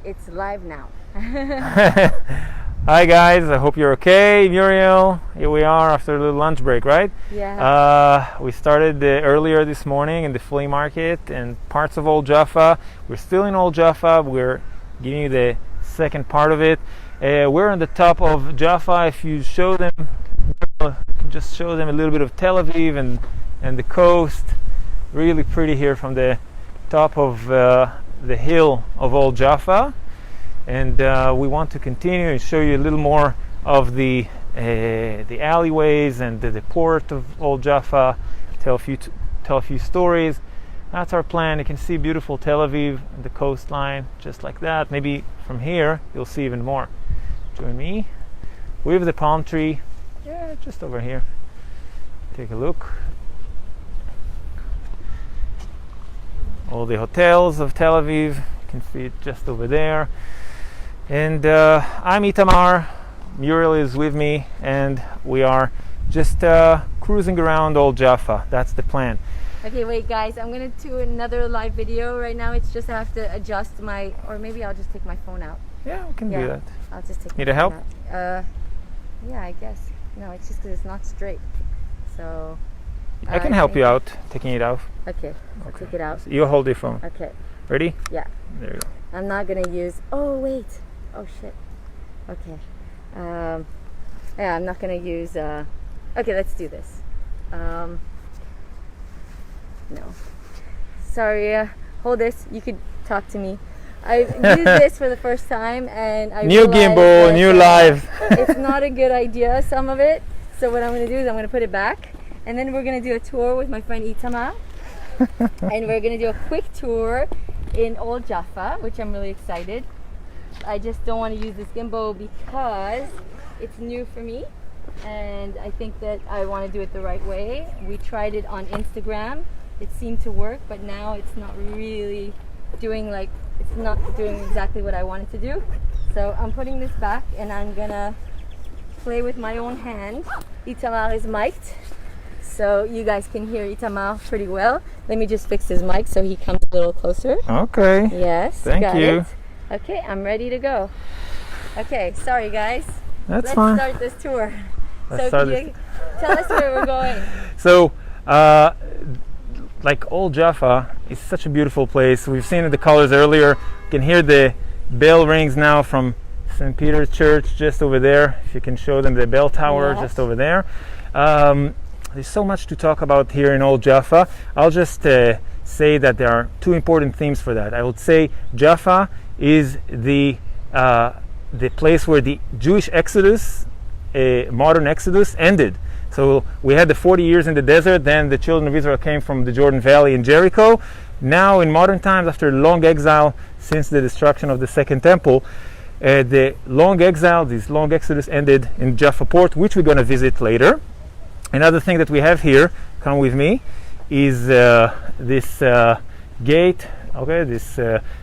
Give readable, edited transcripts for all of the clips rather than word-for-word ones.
It's live now. Hi guys, I hope you're okay. Murielle, here we are after a little lunch break, right? Yeah. We started earlier this morning in the flea market and parts of Old Jaffa. We're still in Old Jaffa. We're giving you the second part of it. We're on the top of Jaffa. If you show them, just show them a little bit of Tel Aviv and the coast. Really pretty here from the top of the hill of Old Jaffa. And we want to continue and show you a little more of the alleyways and the port of Old Jaffa. Tell a few stories. That's our plan. You can see beautiful Tel Aviv and the coastline, just like that. Maybe from here you'll see even more. Join me. We have the palm tree. Yeah, just over here. Take a look. All the hotels of Tel Aviv. You can see it just over there. And I'm Itamar, Murielle is with me, and we are just cruising around Old Jaffa. That's the plan. Okay, wait guys, I'm gonna do another live video right now. It's just I have to adjust my, or maybe I'll just take my phone out. Yeah, we can do that. I'll just take Need my a help? phone out. Yeah, I guess. No, it's just because it's not straight. So I can help you out, taking it out. Okay, I'll take it out. So you hold your phone. Okay. Ready? Yeah. There you go. I'm not gonna use, oh wait. Oh shit. Okay. Yeah, I'm not gonna use. Okay, let's do this. No. Sorry. Hold this. You could talk to me. I used this for the first time, and I new gimbal, new live. It's not a good idea. Some of it. So what I'm gonna do is I'm gonna put it back, and then we're gonna do a tour with my friend Itamar, and we're gonna do a quick tour in Old Jaffa, which I'm really excited. I just don't want to use this gimbal because it's new for me, and I think that I want to do it the right way. We tried it on Instagram. It seemed to work, but now it's not really doing exactly what I wanted to do. So I'm putting this back and I'm gonna play with my own hand. Itamar is mic'd, so you guys can hear Itamar pretty well. Let me just fix his mic so he comes a little closer. Okay. Yes. Thank you. It. Okay, I'm ready to go. Okay, sorry guys. Let's fine. Start this tour. Let's Tell us where we're going. So, like Old Jaffa is such a beautiful place. We've seen the colors earlier. You can hear the bell rings now from St. Peter's Church just over there. If you can show them the bell tower just over there. There's so much to talk about here in Old Jaffa. I'll just say that there are two important themes for that. I would say Jaffa is the place where the Jewish Exodus, modern Exodus, ended. So we had the 40 years in the desert, then the children of Israel came from the Jordan Valley in Jericho. Now in modern times, after long exile since the destruction of the Second Temple, the long exile, this long Exodus ended in Jaffa Port, which we're going to visit later. Another thing that we have here, come with me, is this gate, okay, this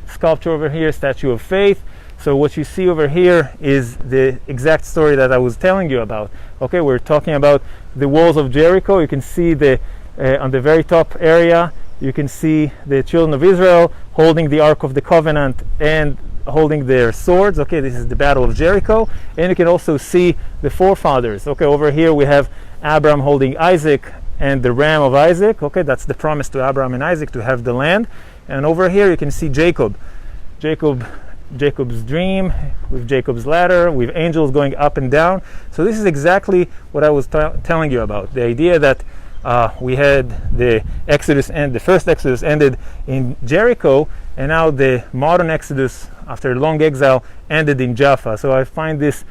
sculpture over here, Statue of Faith. So what you see over here is the exact story that I was telling you about. Okay, we're talking about the walls of Jericho. You can see on the very top area, you can see the children of Israel holding the Ark of the Covenant and holding their swords. Okay, this is the Battle of Jericho. And you can also see the forefathers. Okay, over here we have Abraham holding Isaac and the ram of Isaac. Okay, that's the promise to Abraham and Isaac to have the land. And over here you can see Jacob's dream with Jacob's ladder, with angels going up and down. So this is exactly what I was telling you about. The idea that we had the Exodus the first Exodus ended in Jericho, and now the modern Exodus after long exile ended in Jaffa. So I find this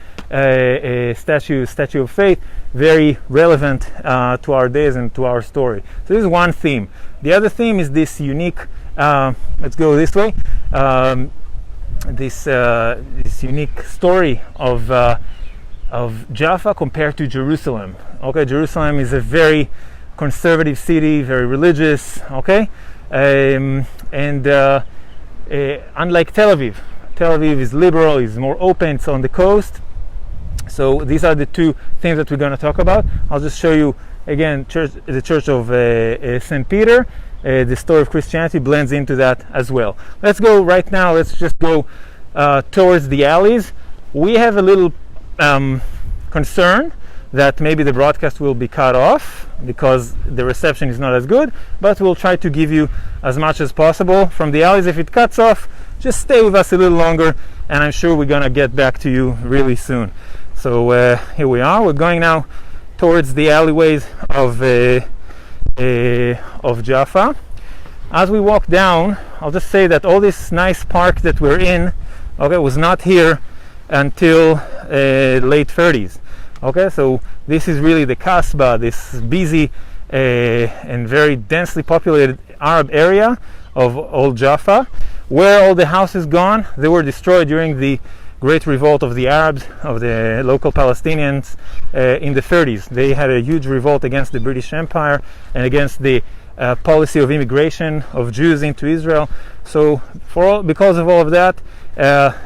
statue of faith very relevant to our days and to our story. So this is one theme. The other theme is this unique, let's go this way, this unique story of Jaffa compared to Jerusalem. Okay, Jerusalem is a very conservative city, very religious. Okay, and unlike Tel Aviv is liberal, is more open. It's on the coast. So these are the two things that we're going to talk about. I'll just show you again the church of St. Peter. The story of Christianity blends into that as well. Let's go right now. Let's just go towards the alleys. We have a little concern that maybe the broadcast will be cut off because the reception is not as good, but we'll try to give you as much as possible from the alleys. If it cuts off, just stay with us a little longer, and I'm sure we're gonna get back to you really soon. So here we are. We're going now towards the alleyways of Jaffa. As we walk down, I'll just say that all this nice park that we're in, okay, was not here until late 30s. Okay, so this is really the Kasbah, this busy and very densely populated Arab area of old Jaffa. Where all the houses gone, they were destroyed during the Great Revolt of the Arabs, of the local Palestinians in the 30s. They had a huge revolt against the British Empire and against the policy of immigration of Jews into Israel. So because of all of that,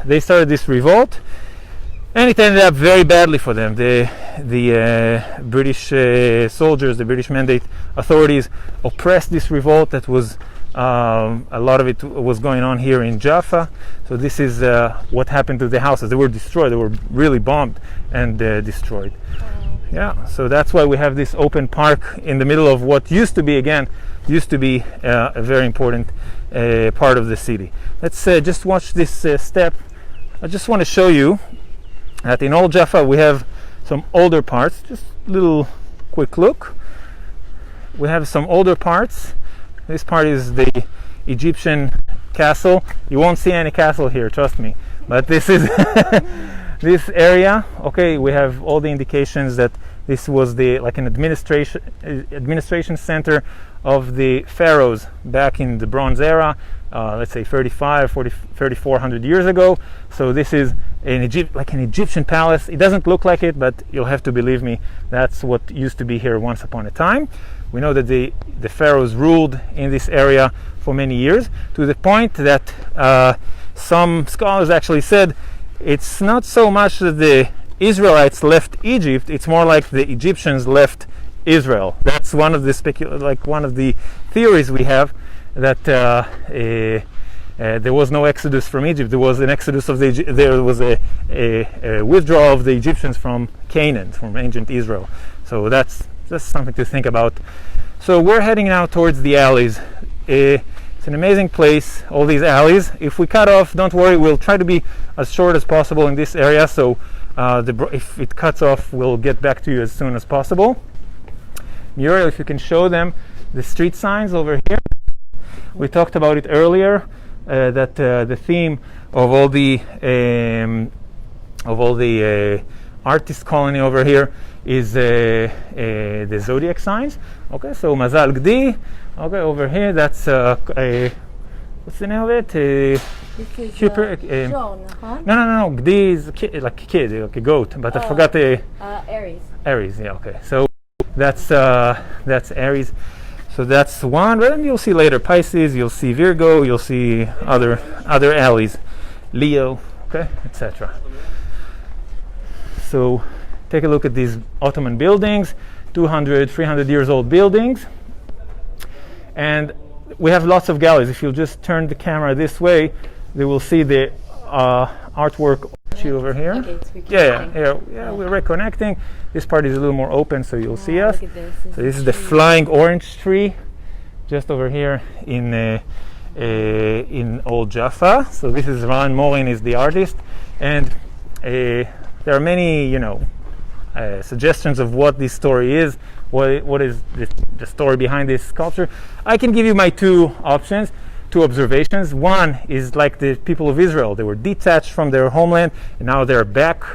they started this revolt. And it ended up very badly for them. The British soldiers, the British Mandate authorities, oppressed this revolt. That was a lot of it was going on here in Jaffa. So this is what happened to the houses. They were destroyed. They were really bombed and destroyed. Yeah. So that's why we have this open park in the middle of what used to be a very important part of the city. Let's just watch this step. I just want to show you that in old Jaffa we have some older parts. Just a little quick look. We have some older parts. This part is the Egyptian castle. You won't see any castle here, trust me. But this is this area. Okay, we have all the indications that this was like an administration center of the pharaohs back in the Bronze Era. Let's say 3,400 years ago. So this is like an Egyptian palace. It doesn't look like it, but you'll have to believe me, that's what used to be here once upon a time. We know that the pharaohs ruled in this area for many years, to the point that some scholars actually said it's not so much that the Israelites left Egypt, it's more like the Egyptians left Israel. That's one of the one of the theories we have, that there was no exodus from Egypt. There was an exodus of there was a withdrawal of the Egyptians from Canaan, from ancient Israel. So that's just something to think about. So we're heading now towards the alleys. It's an amazing place, all these alleys. If we cut off, don't worry, we'll try to be as short as possible in this area. So if it cuts off, we'll get back to you as soon as possible. Murielle, if you can show them the street signs over here. We talked about it earlier, that the theme of all the artist colony over here is the Zodiac Signs. Okay, so Mazal Gdi. Okay, over here that's what's the name of it? This is John, huh? No. Gdi is like a kid, like a goat. But I forgot the Aries. Aries, yeah. Okay, so that's Aries. So that's one, but then you'll see later Pisces, you'll see Virgo, you'll see other alleys, Leo, okay, etc. So take a look at these Ottoman buildings, 200, 300 years old buildings. And we have lots of galleries. If you'll just turn the camera this way, they will see the artwork over here. Okay, it's we're reconnecting. This part is a little more open, so you'll see us. Look at this. So this is the flying orange tree, just over here in old Jaffa. So this is Ran Morin, is the artist, and there are many, suggestions of what this story is. What is the story behind this sculpture? I can give you my two options. Two observations. One is like the people of Israel. They were detached from their homeland, and now they're back,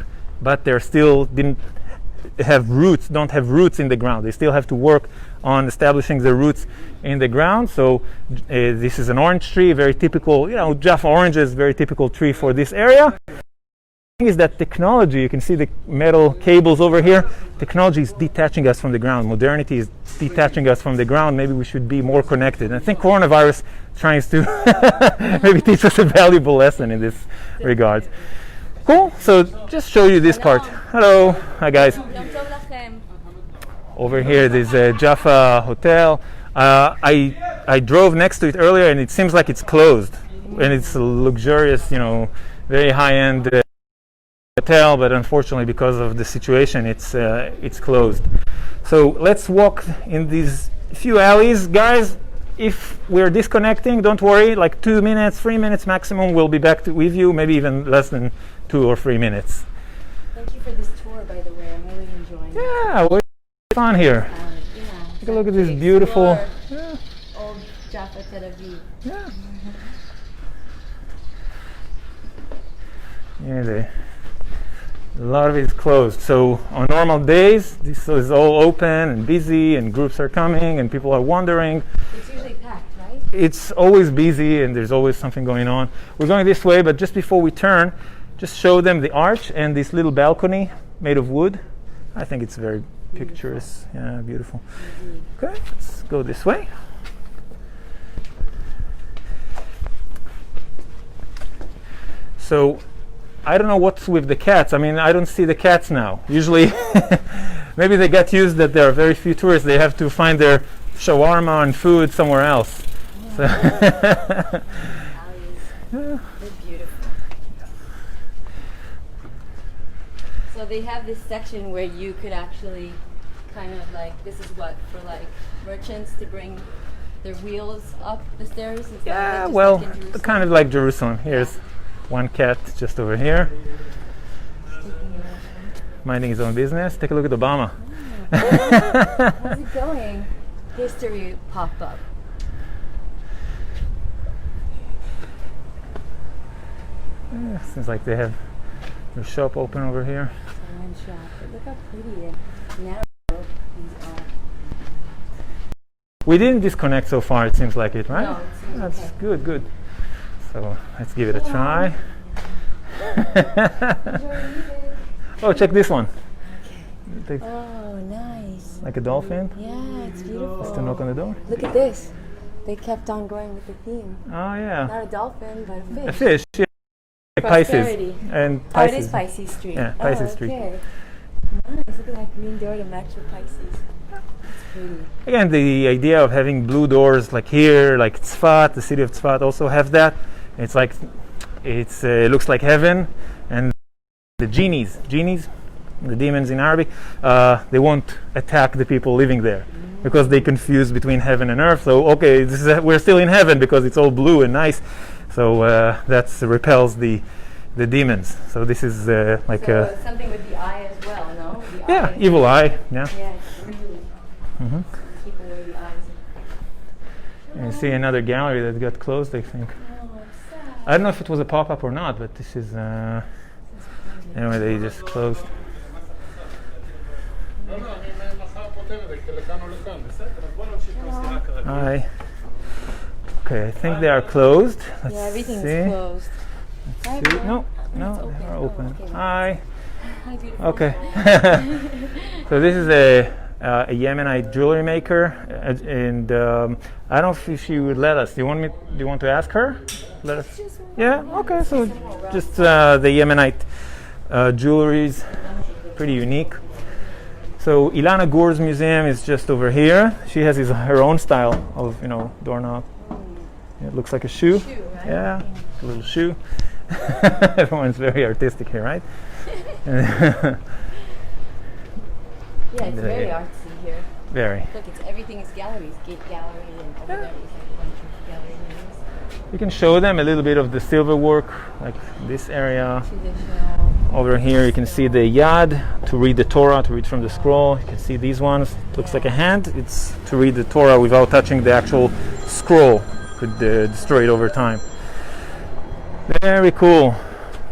but they're still don't have roots in the ground. They still have to work on establishing their roots in the ground. So this is an orange tree, very typical, Jaffa oranges, very typical tree for this area. Is that technology, you can see the metal cables over here, technology is detaching us from the ground. Modernity is detaching us from the ground. Maybe we should be more connected. And I think coronavirus tries to maybe teach us a valuable lesson in this regard. Cool, so just show you this part. Hello, hi guys. Over here there's a Jaffa Hotel. I drove next to it earlier and it seems like it's closed. And it's luxurious, very high-end hotel, but unfortunately because of the situation it's closed. So let's walk in these few alleys, guys. If we're disconnecting, don't worry, like 2 minutes, 3 minutes maximum, we'll be back with you, maybe even less than 2 or 3 minutes. Thank you for this tour, by the way. I'm really enjoying it. Yeah, what's on here? Take a look at this beautiful old Jaffa, Tel Aviv. Yeah. Yeah, a lot of it is closed. So on normal days, this is all open and busy, and groups are coming, and people are wandering. It's usually packed, right? It's always busy, and there's always something going on. We're going this way, but just before we turn, just show them the arch and this little balcony made of wood. I think it's very picturesque. Yeah, beautiful. Mm-hmm. Okay, let's go this way. So I don't know what's with the cats. I mean, I don't see the cats now. Usually, maybe they get used that there are very few tourists. They have to find their shawarma and food somewhere else. Yeah. So They're beautiful. So they have this section where you could actually kind of like, this is what, for like merchants to bring their wheels up the stairs? yeah, well, like kind of like Jerusalem. Here's one cat just over here, minding his own business. Take a look at Obama. Oh, how's it going? History pop-up. Yeah, seems like they have their shop open over here. One shop. But look how pretty and narrow these are. We didn't disconnect so far, it seems like it, right? No, it seems That's okay. good, good. So let's give it a try. Oh, check this one. Okay. Oh, nice. Like a dolphin? Yeah, it's beautiful. Just to knock on the door. Look at this. They kept on going with the theme. Oh, yeah. Not a dolphin, but a fish. A fish, yeah. Like Prosperity. Pisces. And Oh, it Pisces. is Pisces Street. Yeah, Pisces oh, Street. Okay. Nice. Look at that green door to match with Pisces. That's pretty. Again, the idea of having blue doors like here, like Tzfat, the city of Tzfat also have that. It's like, it looks like heaven, and the genies, the demons in Arabic, they won't attack the people living there because they confuse between heaven and earth. So okay, we're still in heaven because it's all blue and nice. So that repels the demons. So this is like so something with the eye as well, no? The yeah, eye. evil eye. Yeah. Yeah, it's really keeping away the eyes. And you see another gallery that got closed, I think. Oh, it's sad. I don't know if it was a pop-up or not, but this is anyway, they just closed. Hi. Okay, I think they are closed. Let's Yeah, everything's see. closed. Hi, See. everyone. No, It's no, they are open. okay. Hi. Hi, beautiful. Okay. So this is a Yemenite jewelry maker, and I don't know if she would let us. Do you want to ask her? Let us. Yeah. Okay. So just the Yemenite jewelries, pretty unique. So Ilana Gour's museum is just over here. She has her own style of doorknob. It looks like a shoe. Right? Yeah, a little shoe. Everyone's very artistic here, right? Yeah, it's very artsy here. Very. Look, everything is galleries. Gate gallery, and over there is like a bunch of gallery names. You can show them a little bit of the silver work, like this area. Traditional. Over here you can see the yad, to read the Torah, to read from the scroll. You can see these ones. It looks like a hand. It's to read the Torah without touching the actual scroll. Could destroy it over time. Very cool.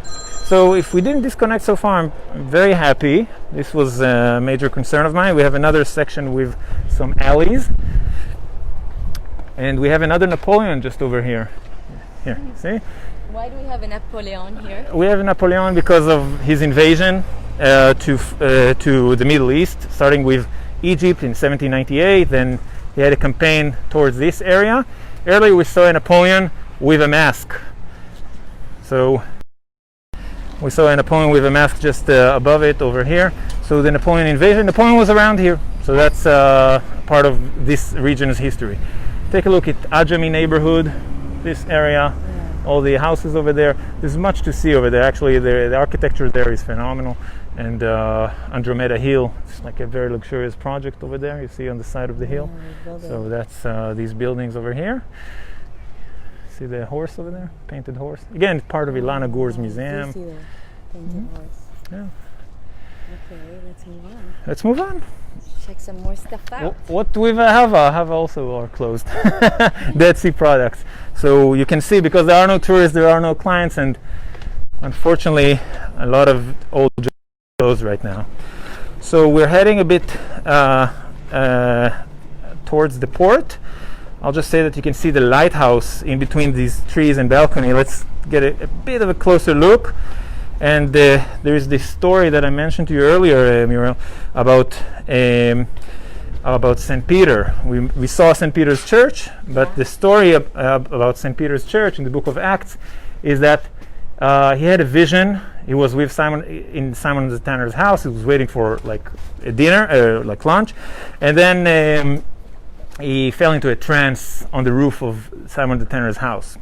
So if we didn't disconnect so far, I'm very happy. This was a major concern of mine. We have another section with some alleys. And we have another Napoleon just over here. Here, see? Why do we have a Napoleon here? We have Napoleon because of his invasion to the Middle East, starting with Egypt in 1798. Then he had a campaign towards this area. Earlier we saw a Napoleon with a mask. So we saw a Napoleon with a mask just above it over here. So the Napoleon invasion, Napoleon was around here. So that's part of this region's history. Take a look at Ajami neighborhood, this area. all the houses over there. There's much to see over there. Actually, the architecture there is phenomenal. And Andromeda Hill, it's like a very luxurious project over there. You see on the side of the hill. So that's these buildings over here. See the horse over there, painted horse. Again, it's part of Ilana Gour's museum. I see the painted horse. Yeah. Okay, let's move on. Let's move on. Check some more stuff out. What with Hava also are closed. Dead Sea products. So you can see, because there are no tourists, there are no clients, and unfortunately a lot of old jobs are closed right now. So we're heading a bit towards the port. I'll just say that you can see the lighthouse in between these trees and balcony. Let's get a bit of a closer look. And there is this story that I mentioned to you earlier, Murielle, about St. Peter. We saw St. Peter's Church, but the story about St. Peter's Church in the book of Acts is that he had a vision. He was with Simon in Simon the Tanner's house. He was waiting for like a dinner, like lunch, and then he fell into a trance on the roof of Simon the Tanner's house.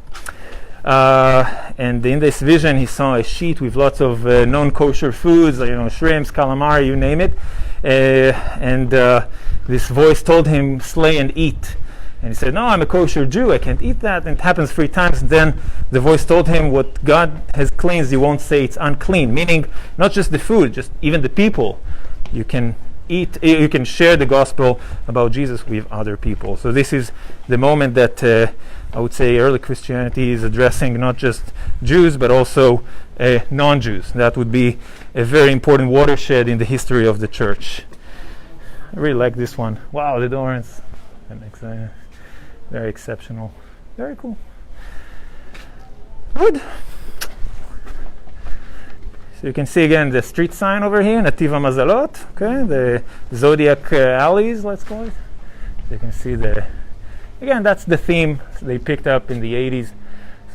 And in this vision, he saw a sheet with lots of non-kosher foods, shrimps, calamari, you name it. And this voice told him, "Slay and eat." And he said, "No, I'm a kosher Jew. I can't eat that." And it happens 3 times. And then the voice told him, "What God has cleansed, you won't say it's unclean." Meaning, not just the food, just even the people. You can eat. You can share the gospel about Jesus with other people. So this is the moment that I would say early Christianity is addressing not just Jews but also non-Jews. That would be a very important watershed in the history of the church. I really like this one. Wow, the Dorans. That makes very exceptional. Very cool. Good. So you can see again the street sign over here, Nativa Mazalot. Okay, the Zodiac alleys, let's call it. So you can see again, that's the theme they picked up in the 80s.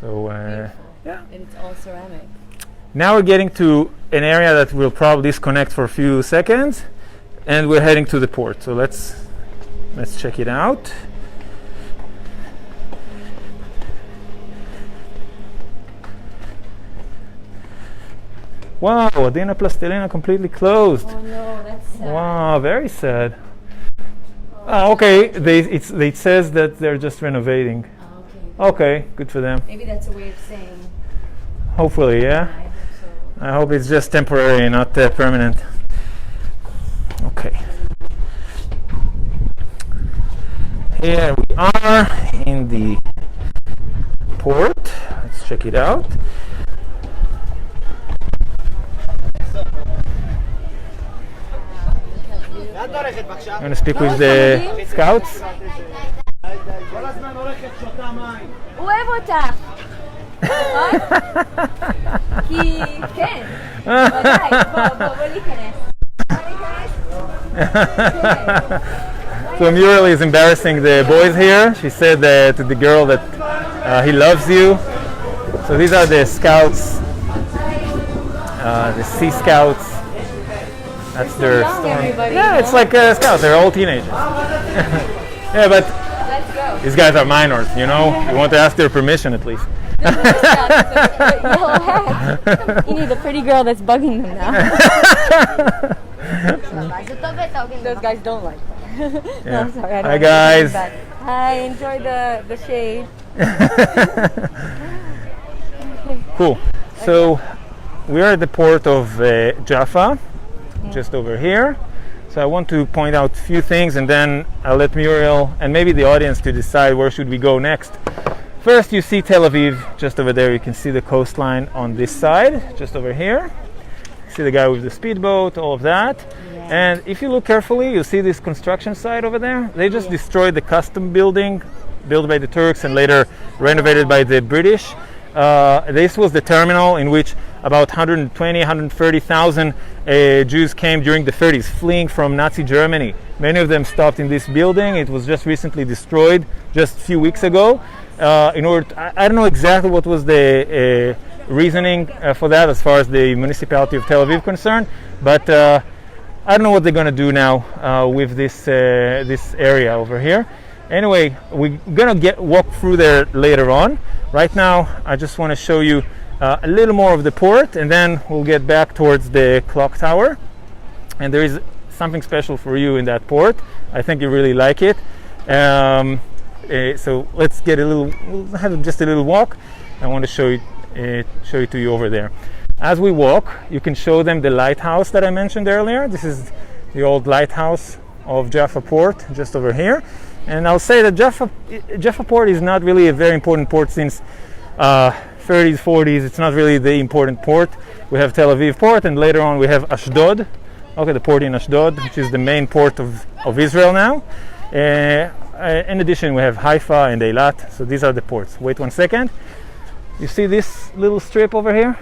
So yeah. And it's all ceramic. Now we're getting to an area that we'll probably disconnect for a few seconds, and we're heading to the port. So let's check it out. Wow, Adina Plastilina completely closed. Oh no, that's sad. Wow, very sad. Okay, it says that they're just renovating. Oh, okay. Okay, good for them. Maybe that's a way of saying. Hopefully, yeah. I hope so. I hope it's just temporary, not permanent. Okay. Here we are in the port. Let's check it out. I'm going to speak with the scouts. הוא אוהב אותך. כי כן, ודאי, בוא להיכנס. So Murielle is embarrassing the boys here. She said to the girl that he loves you. So these are the scouts, the Sea Scouts. That's their storm. Yeah, it's like scouts. They're all teenagers. Yeah, but Let's go. these guys are minors, you want to ask their permission at least. You need a pretty girl that's bugging them now. Those guys don't like that. Yeah. No, I'm sorry. Hi guys. Hi, enjoy the shade. Cool. So we're at the port of Jaffa, just over here. So I want to point out a few things, and then I'll let Murielle and maybe the audience to decide where should we go next. First, you see Tel Aviv just over there. You can see the coastline on this side, just over here. See the guy with the speedboat, all of that. Yeah. And if you look carefully, you'll see this construction site over there. They just destroyed the custom building built by the Turks and later renovated by the British. This was the terminal in which about 120, 130,000 Jews came during the 30s, fleeing from Nazi Germany. Many of them stopped in this building. It was just recently destroyed just a few weeks ago. I don't know exactly what was the reasoning for that as far as the municipality of Tel Aviv concerned, but I don't know what they're going to do now with this area over here. Anyway, we're gonna walk through there later on. Right now, I just want to show you a little more of the port, and then we'll get back towards the clock tower. And there is something special for you in that port. I think you really like it. So let's get we'll have just a little walk. I want to show it to you over there. As we walk, you can show them the lighthouse that I mentioned earlier. This is the old lighthouse of Jaffa Port, just over here. And I'll say that Jaffa Port is not really a very important port since 30s, 40s. It's not really the important port. We have Tel Aviv port, and later on we have Ashdod. Okay, the port in Ashdod, which is the main port of Israel now. In addition, we have Haifa and Eilat. So these are the ports. Wait 1 second. You see this little strip over here?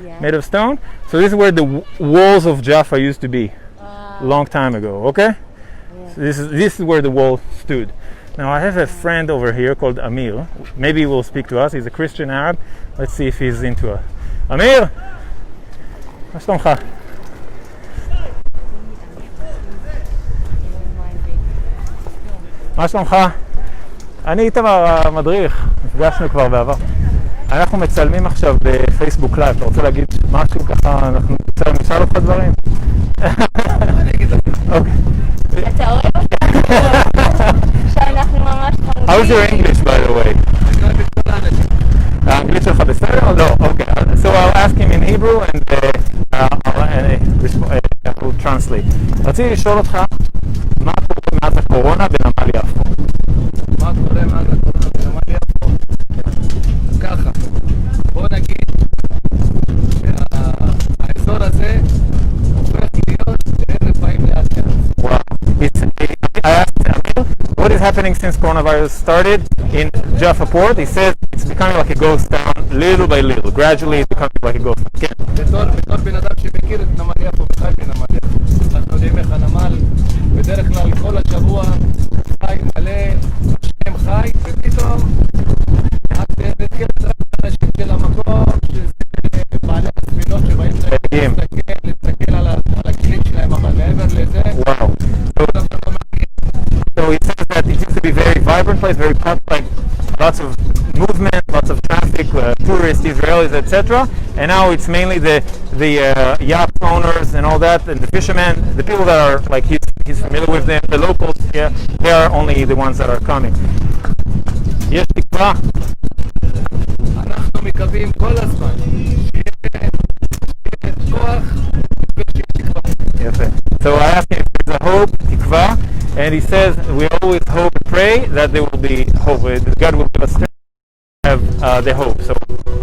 Yeah. Made of stone? So this is where the walls of Jaffa used to be a long time ago, okay? Yeah. So this is where the wall stood. Now I have a friend over here called Amir. Maybe he will speak to us. He's a Christian Arab. Let's see if he's into it. Amir! מה שלומך? מה שלומך? אני איתמר המדריך, נפגשנו כבר בעבר. אנחנו מצלמים עכשיו בפייסבוק לייב, אתה רוצה להגיד משהו ככה, אנחנו נשאל אותך דברים? אני אגיד לך. אוקיי. אתה אוהב אותך? שאנחנו ממש חמודים. How's your English, by the way? האנגלית שלך בסדר? לא, אוקיי. So I'll ask him in Hebrew and I will translate. רציתי לשאול אותך, מה קורה מאז הקורונה בנמל יפו? מה קורה מאז הקורונה בנמל יפו? ככה, בוא נגיד שהאזור הזה הופך להיות ערב באים לאט. Wow. I asked Amir, what is happening since coronavirus started in Jaffa Port? He says it's becoming like a ghost town little by little. Gradually it's becoming like a ghost town. כן. בתור בן אדם שמכיר את נמל יפו וחי בנמל יפו. אנחנו יודעים איך הנמל בדרך כלל כל השבוע חי מלא, שם חי, ופתאום את נתקלת אנשים של המקום, שזה בעלי הספינות שבאים להסתכל על הכלים שלהם, אבל מעבר לזה, wow. So he says that it used to be a very vibrant place, very like lots of movement, lots of traffic, tourists, Israelis, etc. And now it's mainly the yacht owners and all that, and the fishermen, the people that are like he's familiar with them, the locals. Yeah, they are only the ones that are coming. יש תקווה. אנחנו מקווים כל הזמן שיהיה כוח ושיהיה תקווה. יפה. So I asked him if there's a hope, תקווה, and he says we always hope and pray that there will be hope, that God will give us strength to have the hope. So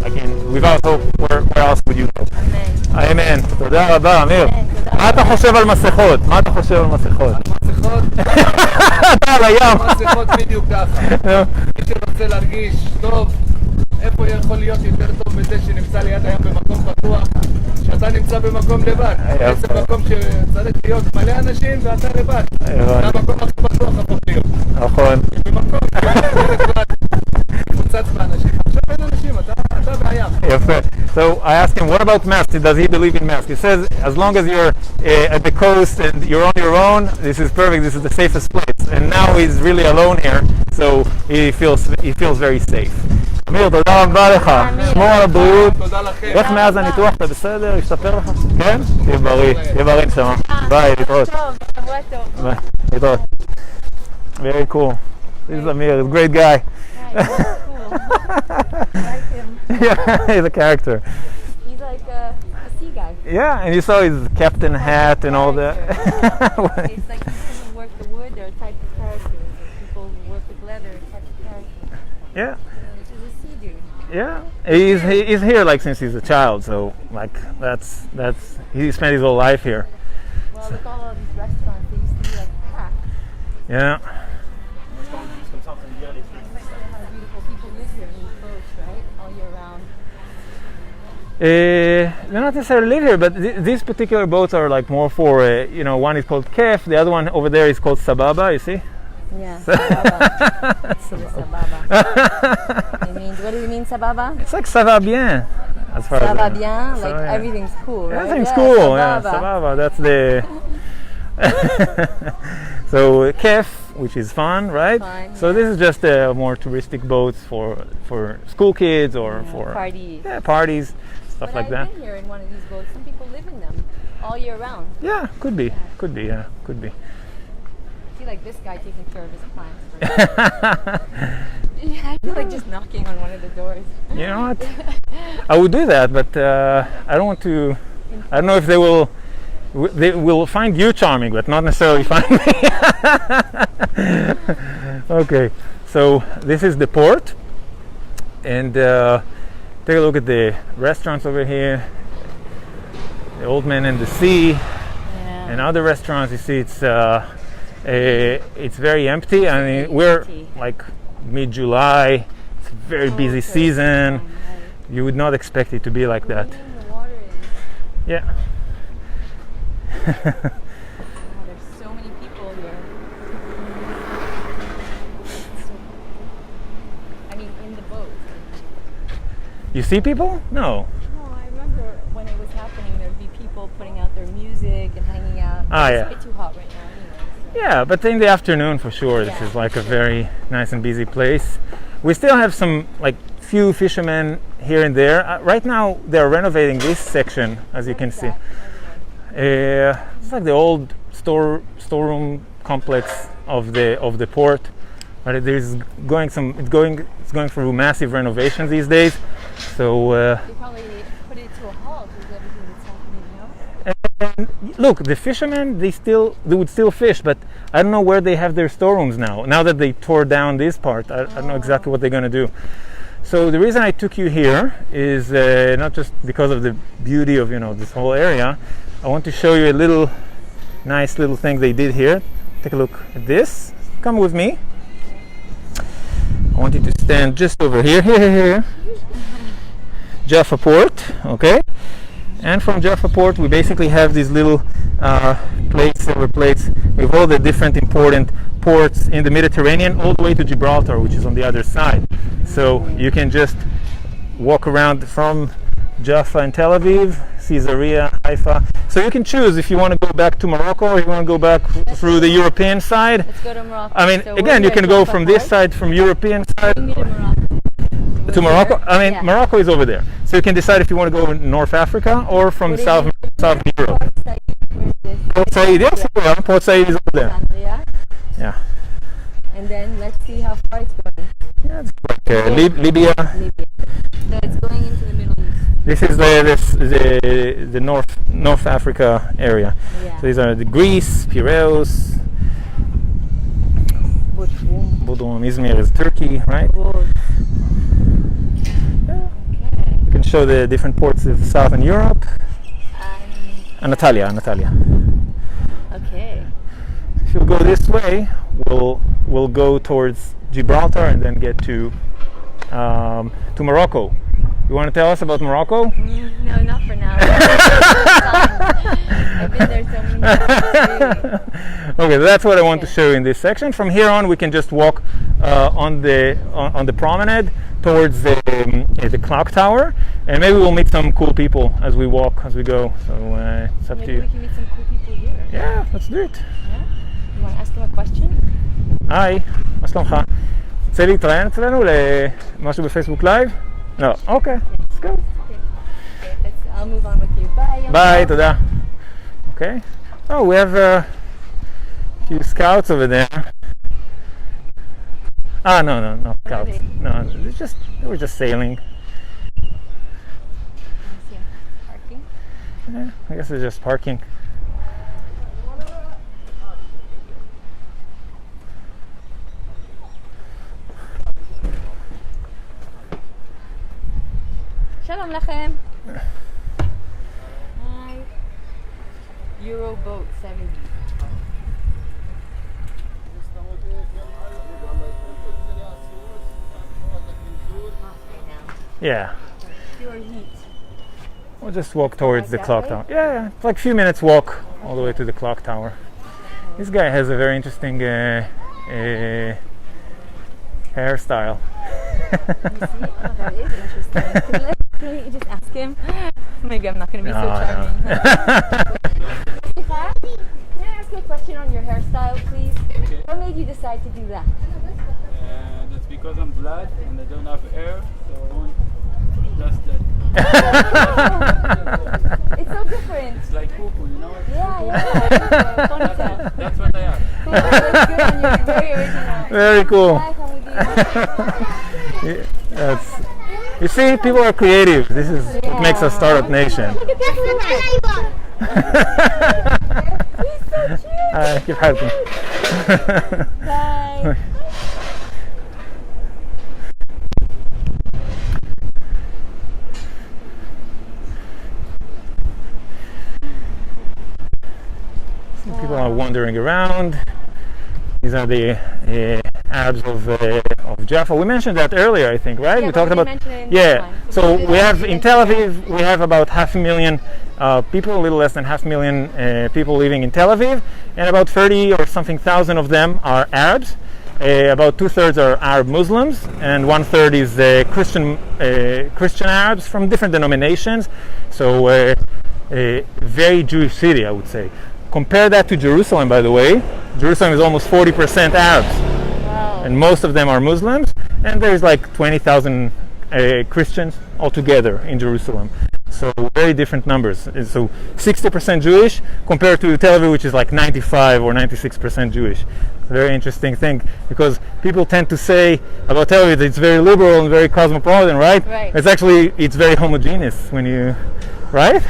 again, without hope, where else would you go? Amen. Amen. תודה רבה, אמיר. מה אתה חושב על מסכות? מה אתה חושב על מסכות? מסכות? אתה על הים. מסכות בדיוק ככה. מי שרוצה להרגיש טוב, איפה יכול להיות יותר טוב מזה שנמצא ליד הים במקום פתוח, שאתה נמצא במקום לבד. זה מקום שצריך להיות מלא אנשים ואתה לבד. זה המקום הכי פתוח הפוך להיות. נכון. במקום קבוצת באנשים. עכשיו אין אנשים, אתה והים. יפה. So I asked him, what about masks? Does he believe in masks? He says, as long as you're at the coast and you're on your own, this is perfect. This is the safest place. And now he's really alone here, so he feels very safe. אמיר, תודה רבה לך. שמור על הבריאות. תודה לכם. איך מאז הניתוח? אתה בסדר? השתפר לך? כן? תהיה בריא. תהיה בריא נשמה. ביי, להתראות. ביי, להתראות. Very cool. This is Amir. He's a great guy. Right, cool. I like him. Yeah, he's a character. He's like a sea guy. Yeah, and you saw his captain hat and all that. It's like people who work the wood are a type of characters. People who work with leather are a type of characters. Yeah. This is a sea dude. Yeah, he's here like since he's a child, so like that's he spent his whole life here. Well, with all of these restaurants, they used to be like packed. Yeah. How beautiful people live here in these boats, right? All year round. They not necessarily live here, but these particular boats are like more for one is called Kef, the other one over there is called Sababa. You see? Yeah, Sababa. Sababa. It means, what does it mean, Sababa? It's like ça va bien. As far Ça va as bien, like everything's cool, right? Everything's cool. Sababa. Yeah, Sababa. That's the. So Kef which is fun, right? Fun, so yeah. this is just more touristic boats for school kids or for parties. Yeah, parties, stuff But like I've that. been here in one of these boats. Some people live in them all year round. Yeah, could be. Yeah, could be. I feel like this guy taking care of his plants. I feel like just knocking on one of the doors. You know what? I would do that, but I don't want to. I don't know if they will find you charming, but not necessarily find me. Okay, so this is the port, and take a look at the restaurants over here. The Old Man and the Sea, and other restaurants. You see, it's very empty. I mean, we're like mid-July. It's a very busy season. You would not expect it to be like that. The water is. Yeah. There's so many people here. I mean, in the boat. You see people? No. No, I remember when it was happening, there'd be people putting out their music and hanging out. It's a bit too hot right now anyway. So. Yeah, but in the afternoon for sure, this is like a very nice and busy place. We still have some few fishermen here and there. Right now they're renovating this section, as you can see. It's like the old storeroom complex of the port. But it's going through massive renovations these days. So They probably put it to a halt with everything that's happening now. and look, the fishermen they would still fish, but I don't know where they have their storerooms now. Now that they tore down this part, I don't know exactly what they're going to do. So the reason I took you here is not just because of the beauty of this whole area. I want to show you a nice little thing they did here. Take a look at this. Come with me. I want you to stand just over here. Here. Jaffa Port, okay? And from Jaffa Port, we basically have these little silver plates with all the different important ports in the Mediterranean, all the way to Gibraltar, which is on the other side. So you can just walk around from Jaffa and Tel Aviv, Caesarea, Haifa. So you can choose if you want to go back to Morocco or you want to go back through the European side. Let's go to Morocco. I mean, So again, you can go from this side, from European side. Bring me to Morocco. To Morocco? I mean, Morocco is over there. So you can decide if you want to go in North Africa or from South Europe. Port Said, yes, Port Said is over there. Yeah. And then let's see how far it's going. Yeah, it's like Libya. So it's going into the Middle East. This is the North Africa area. Yeah. So these are the Greece, Piraeus, Bodrum, Izmir is Turkey, right? You can show the different ports of Southern Europe. Anatolia. Okay. If you go this way, we'll go towards Gibraltar and then get to Morocco. You want to tell us about Morocco? No, not for now. I've been there so many times. Okay, that's what I want to show you in this section. From here on, we can just walk on the promenade towards the clock tower, and maybe we'll meet some cool people as we go. So it's up to you. Maybe we can meet some cool people here. Yeah, let's do it. Yeah? You want to ask them a question? היי, מה שלומך? רוצה להתראיין אצלנו למשהו בפייסבוק לייב? לא, אוקיי, let's go. Okay, I'll move on with you. Bye. Bye, תודה. Okay. Oh, we have a few scouts over there. No scouts. No, they were just sailing. Parking? Yeah, I guess they're just parking. Shalom lachem. Hi. Euroboat 70. Yeah. Pure heat. We'll just walk towards the clock tower. Yeah, it's like a few minutes walk all the way to the clock tower. This guy has a very interesting hairstyle. That is interesting. Can you just ask him? Maybe I'm not going to be so charming. Can I ask you a question on your hairstyle? hairstyle, please? Okay. What made you decide to do that? That's because I'm black and I don't have hair, so I want just that. It's so different. It's like cuckoo, you know what? Yeah. Ponytail. That's what I have. Cool. Looks good on you. Very original. Very cool. Hi, Hamudi. Yeah, that's, you see, people are creative. This is what makes us Startup Nation. Look at this little He's so cute. Keep helping. Bye. People are wandering around. These are the Arabs of Jaffa. We mentioned that earlier, I think, right? Yeah, we but talked we about. didn't mention it in Yeah. this one. So we we have didn't in mention Tel it. Aviv, we have about 500,000 people, a little less than 500,000 people living in Tel Aviv, and about 30 or something thousand of them are Arabs. About 2/3 are Arab Muslims, and 1/3 is Christian Arabs from different denominations. So a very Jewish city, I would say. Compare that to Jerusalem, by the way. Jerusalem is almost 40% Arabs, Wow. and most of them are Muslims, and there's like 20,000 Christians altogether in Jerusalem. So very different numbers. And so 60% Jewish compared to Tel Aviv, which is like 95 or 96% Jewish. Very interesting thing, because people tend to say about Tel Aviv that it's very liberal and very cosmopolitan, right? Right. It's very homogeneous when you, right?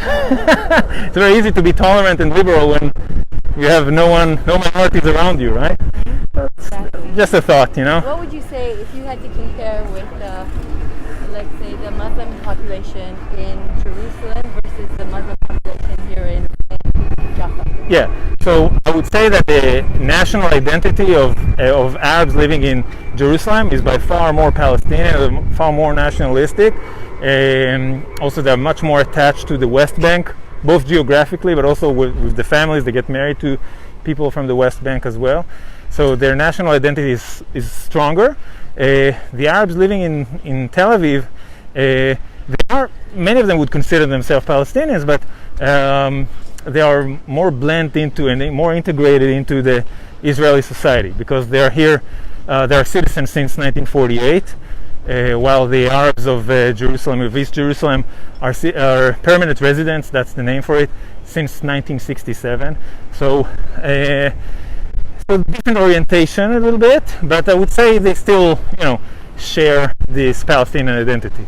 It's very easy to be tolerant and liberal when you have no minorities around you, right? Exactly. Just a thought, you know? What would you say if you had to compare with, let's say, the Muslim population in Jerusalem versus the Muslim population here in Jaffa? Yeah, so I would say that the national identity of Arabs living in Jerusalem is by far more Palestinian, far more nationalistic. Also, they're much more attached to the West Bank, both geographically, but also with the families. They get married to people from the West Bank as well. So their national identity is stronger. The Arabs living in Tel Aviv, many of them would consider themselves Palestinians, but they are more blended into and more integrated into the Israeli society because they are here. They are citizens since 1948, while the Arabs of Jerusalem, of East Jerusalem, are permanent residents. That's the name for it, since 1967. So different orientation a little bit, but I would say they still, share this Palestinian identity.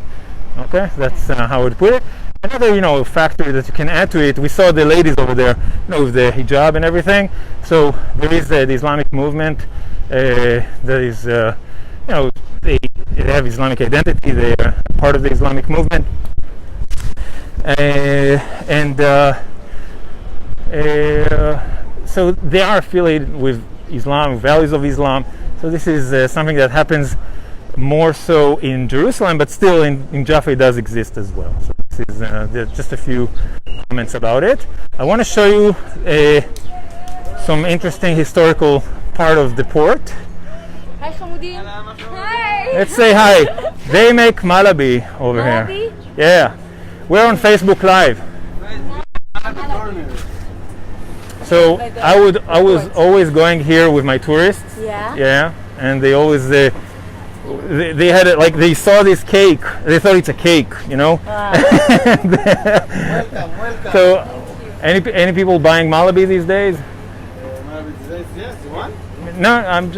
Okay, that's how I would put it. Another, factor that you can add to it, we saw the ladies over there, with the hijab and everything. So there is the Islamic movement that is, they have Islamic identity. They are part of the Islamic movement, so they are affiliated with Islam, values of Islam. So this is something that happens more so in Jerusalem, but still in Jaffa it does exist as well. So this is just a few comments about it. I want to show you some interesting historical part of the port. Hi, Hamudim. Hi. Let's say hi. They make Malabi over here. Malabi? Yeah. We're on Facebook Live. So I was always going here with my tourists. Yeah. Yeah, and they always they had it, like they saw this cake. They thought it's a cake, Wow. Welcome. So any people buying Malabi these days? Yes, you want? No, I'm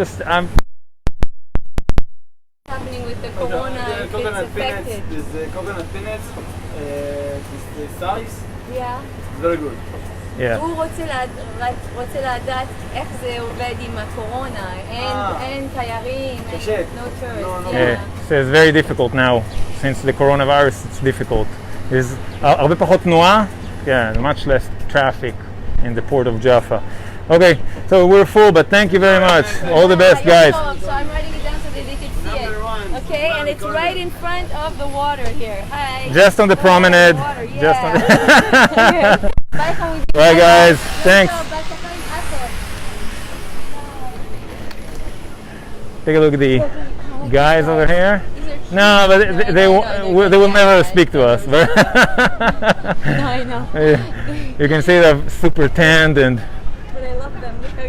Happening with the corona, The if coconut it's peanuts. affected. This coconut peanuts. This size. Yeah. Very good. yeah. הוא רוצה לדעת איך זה עובד עם הקורונה. אין תיירים, קשה. no tourists. No. Yeah. So it's very difficult now since the coronavirus. It's difficult. There's הרבה פחות תנועה. Yeah, much less traffic in the port of Jaffa. Okay, so we're full, but thank you very much. All the best, guys. So I'm writing it down so that they can see it. Okay, and it's right in front of the water here. Hi. Just on the promenade. Water, yeah. Just on Okay. Bye, Hamudim. Bye, guys. Thanks. Take a look at the guys over here. No, but they will never speak to us. But No, I know. you can see they're super tanned and But I love them. Look how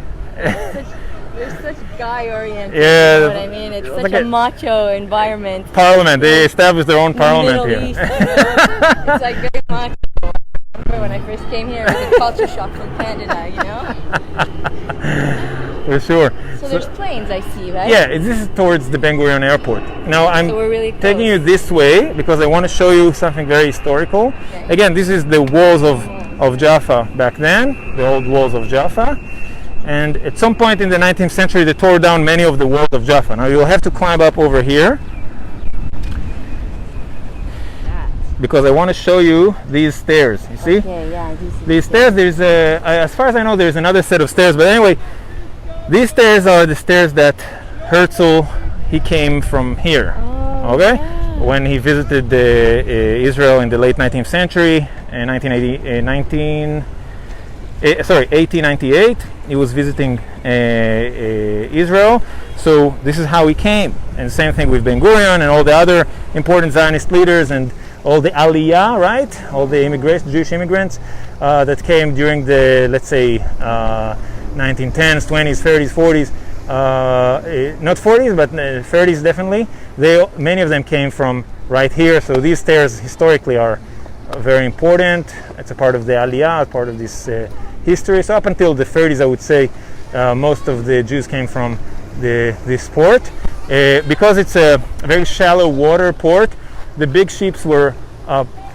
guy oriented. Yeah, You know what I mean? It's such like a a- macho environment. Parliament. They established their own parliament Middle here. East, you know? It's like very macho. I remember when I first came here, it was a culture shock from Canada, you know? For sure. So there's planes I see, right? Yeah, this is towards the Ben Gurion Airport. Now I'm So we're really taking you close. this way because I want to show you something very historical. Okay. Again, this is the walls of Jaffa back then, the old walls of Jaffa. And at some point in the 19th century, they tore down many of the walls of Jaffa. Now you'll have to climb up over here because I want to show you these stairs. You see? Okay, yeah, I do see. These stairs, there's as far as I know, there's another set of stairs. But anyway, these stairs are the stairs that Herzl, he came from here. Oh, Okay? yeah. When he visited Israel in the late 19th century, 1898, he was visiting Israel. So this is how he came. And the same thing with Ben Gurion and all the other important Zionist leaders and all the Aliyah, right? All the immigrants, Jewish immigrants that came during the, let's say, 1910s, 20s, 30s, 40s. Not 40s, but 30s definitely. Many of them came from right here. So these stairs historically are very important. It's a part of the Aliyah, part of this history. So up until the 30s, I would say most of the Jews came from this port. Because it's a very shallow water port, the big ships were,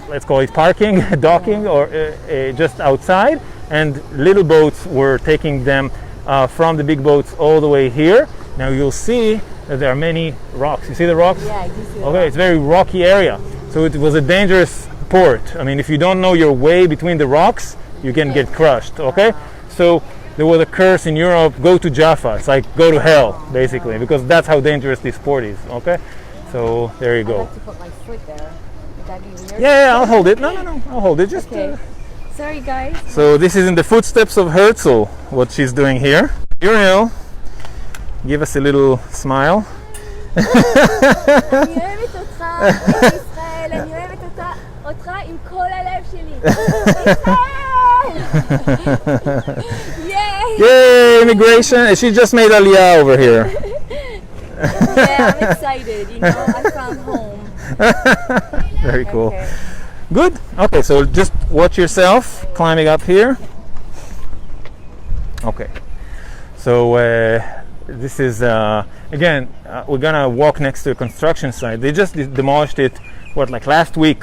let's call it parking, docking, or just outside, and little boats were taking them from the big boats all the way here. Now you'll see that there are many rocks. You see the rocks? Yeah, I do see. Okay, it's a very rocky area. So it was a dangerous port. I mean, if you don't know your way between the rocks, you can get crushed, okay? So there was a curse in Europe, go to Jaffa. It's like go to hell, basically, because that's how dangerous this port is, okay? So there you I'd go. like to put my foot there. Would that be weird? Yeah, I'll hold it. No, I'll hold it. Just Okay. Sorry, guys. So this is in the footsteps of Herzl, what she's doing here. Murielle, give us a little smile. אני אוהבת אותך, את ישראל, אני אוהבת אותך עם כל הלב שלי. ישראל! Yay! Yay, immigration. She just made Aliyah over here. Yeah, I'm excited, you know, I found home. Very cool. Okay. Good. Okay, so just watch yourself climbing up here. Okay. So this is again we're gonna walk next to a construction site. They just demolished it. Like last week?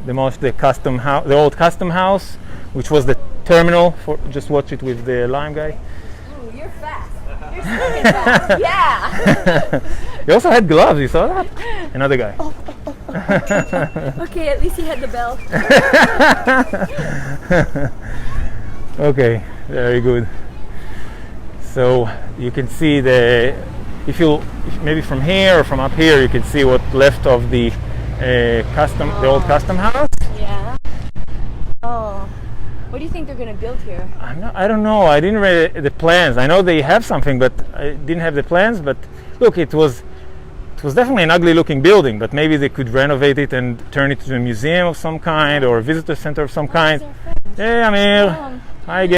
Demolished the the old custom house, which was the terminal for. Just watch it with the lime guy. Ooh, you're fast. You're sneaking fast. Yeah. You also had gloves. You saw that? Another guy. Okay, at least he had the bell. Okay, very good. So you can see maybe from here or from up here, you can see what left of the the old custom house. Yeah. Oh. What do you think they're going to build here? I don't know. I didn't read the plans. I know they have something, but I didn't have the plans. But look, it was definitely an ugly looking building, but maybe they could renovate it and turn it into a museum of some kind or a visitor center of some kind. Hey, Amir. Hi again.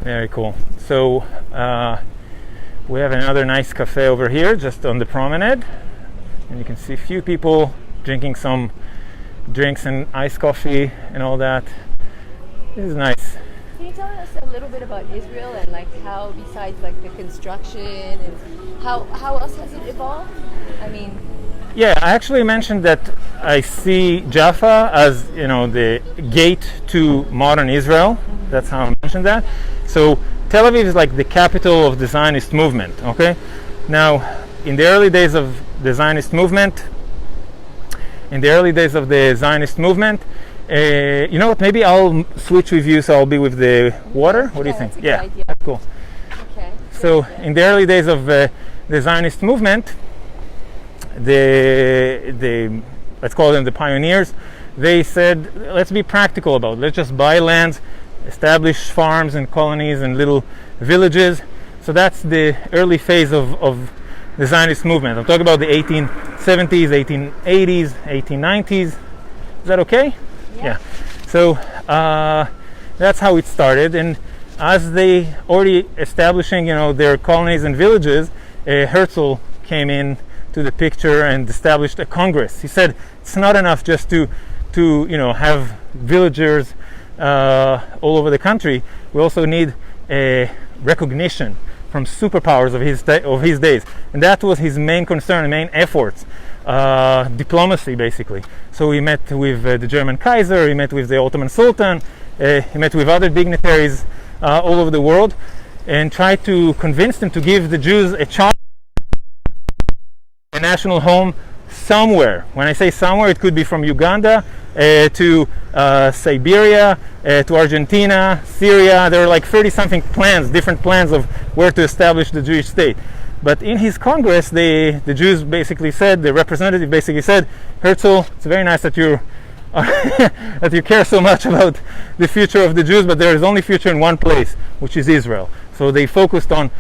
Very cool. So we have another nice cafe over here just on the promenade, and you can see a few people drinking some drinks and iced coffee and all that. This is nice. Can you tell us a little bit about Israel and like how, besides like the construction, and how else has it evolved? I mean, Yeah, I actually mentioned that I see Jaffa as, the gate to modern Israel. That's how I mentioned that. So Tel Aviv is like the capital of the Zionist movement, okay? Now, in the early days of the Zionist movement, You know what? Maybe I'll switch with you, so I'll be with the water. What do you think? That's a good idea. That's cool. Okay. So in the early days of the Zionist movement, the let's call them the pioneers, they said, let's be practical about it. Let's just buy lands, establish farms and colonies and little villages. So that's the early phase of the Zionist movement. I'm talking about the 1870s, 1880s, 1890s. Is that okay? Yeah. So that's how it started. And as they already establishing, their colonies and villages, Herzl came in to the picture and established a congress. He said it's not enough just to have villagers all over the country. We also need a recognition from superpowers of his days, and that was his main concern, main efforts. Diplomacy, basically. So he met with the German Kaiser, he met with the Ottoman Sultan, he met with other dignitaries all over the world, and tried to convince them to give the Jews a chance, a national home somewhere. When I say somewhere, it could be from Uganda to Siberia, to Argentina, Syria. There are like 30-something plans, different plans of where to establish the Jewish state. But in his Congress, the Jews basically said, the representative basically said, Herzl, it's very nice that you that you care so much about the future of the Jews, but there is only future in one place, which is Israel. So they focused on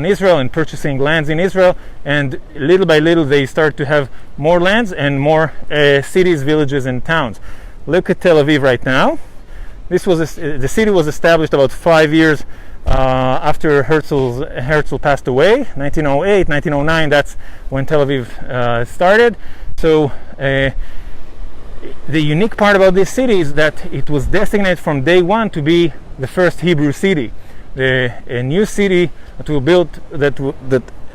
Israel and purchasing lands in Israel, and little by little they start to have more lands and more cities, villages, and towns. Look at Tel Aviv right now. The city was established about 5 years after Herzl passed away, 1908, 1909. That's when Tel Aviv started. So the unique part about this city is that it was designated from day one to be the first Hebrew city. A new city that will build, that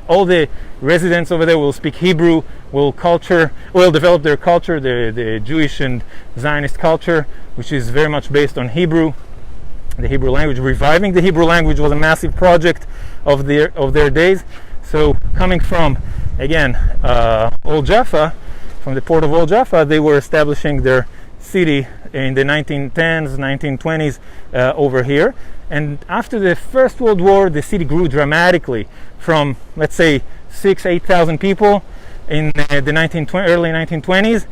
all the residents over there will speak Hebrew, will develop their culture, the Jewish and Zionist culture, which is very much based on Hebrew, the Hebrew language. Reviving the Hebrew language was a massive project of their days. So coming from, again, Old Jaffa, from the port of Old Jaffa, they were establishing their city in the 1910s, 1920s over here. And after the First World War, the city grew dramatically from, let's say, 8,000 people in the early 1920s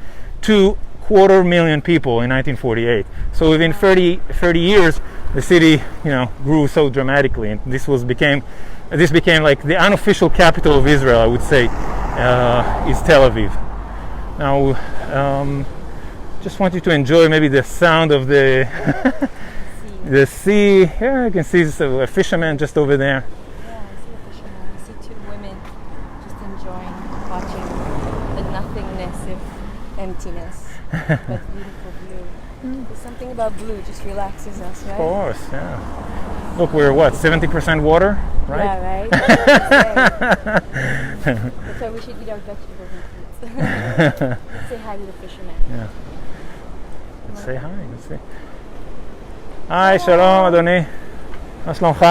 to 250,000 people in 1948. So within 30 years, the city, grew so dramatically, and this became like the unofficial capital of Israel, I would say, is Tel Aviv. Now, just want you to enjoy maybe the sound of the the sea. Yeah, you can see a fisherman just over there. Yeah, I see a fisherman. I see two women just enjoying watching the nothingness of emptiness, but beautiful blue. There's something about blue just relaxes us, right? Of course, yeah. Look, we're 70% water, right? Yeah, right? That's why we should eat our vegetables and fruits. Let's say hi to the fisherman. Yeah. Let's say hi. Let's see. היי, שלום אדוני. מה שלומך?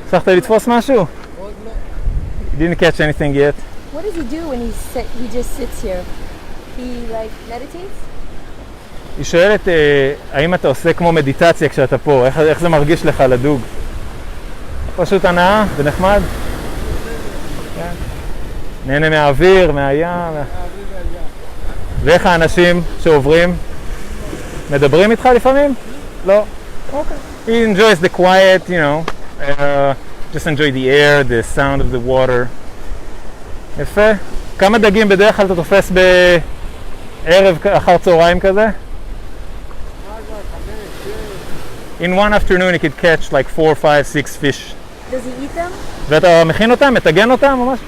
הצלחת לתפוס משהו? Didn't catch anything yet. What does he do when he just sits here? He like meditates? היא שואלת, האם אתה עושה כמו מדיטציה כשאתה פה? איך זה מרגיש לך לדוג? פשוט הנאה ונחמד? נהנה מהאוויר, מהים. ואיך האנשים שעוברים? מדברים איתך לפעמים? לא. Okay. He enjoys the quiet, just enjoy the air, the sound of the water. יפה. כמה דגים בדרך כלל אתה תופס בערב אחר צהריים כזה? In one afternoon he could catch like 4, 5, 6 fish. Does he eat them? ואתה מכין אותם? מטגן אותם ממש?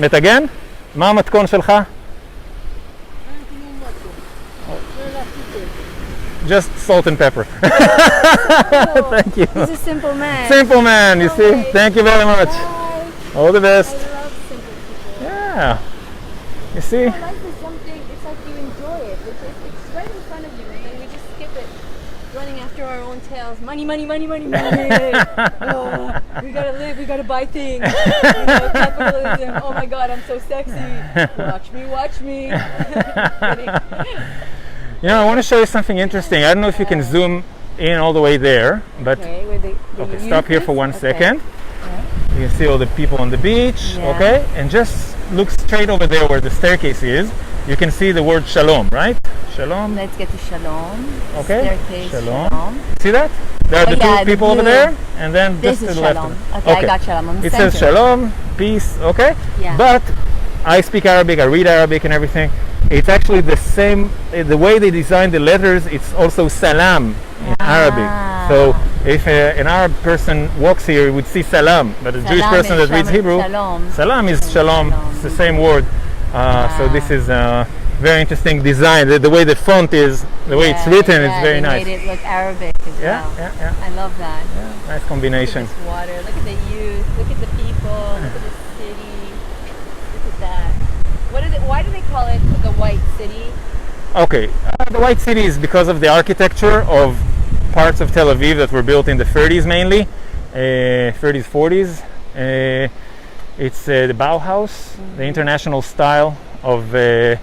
מטגן? מה המתכון שלך? Just salt and pepper. Oh, thank you. He's a simple man. Simple man, you see? Way. Thank you very much. Bye. All the best. I love simple people. Yeah. You see? Life is something, it's like you enjoy it. It's right in front of you, and then we just skip it, running after our own tails. Money, money, money, money, money. Oh, we gotta live, we gotta buy things. Capitalism. Oh my God, I'm so sexy. Watch me, watch me. You know, I want to show you something interesting. I don't know if you can zoom in all the way there, but Okay, where the okay, stop here for one Okay. second. Yeah. You can see all the people on the beach, Yeah. okay? And just look straight over there where the staircase is. You can see the word shalom, right? Shalom. Let's get to Shalom. Okay. Staircase, Shalom. See that? There are Oh, the yeah, two the people over blue. there, and then This just to is the left. Shalom. of Okay, I got Shalom. On the It says center. shalom, peace, okay? Yeah. But I speak Arabic, I read Arabic and everything. It's actually the same, the way they designed the letters, it's also salam in Arabic. So if an Arab person walks here, he would see salam, but a Jewish Salam person is that reads Hebrew, Shalom. salam is shalom, it's the same word. So this is a very interesting design. The way the font is, the way it's written, yeah, it's very they nice. made it look Arabic as Yeah, well. yeah, yeah. I love that. Nice Look at combination. this water. Look at the youth. Look at the people. Look at the city. Look at that. Why do they call it the White City? Okay, the White City is because of the architecture of parts of Tel Aviv that were built in the 30s mainly, 30s, 40s. It's the Bauhaus, the international style of the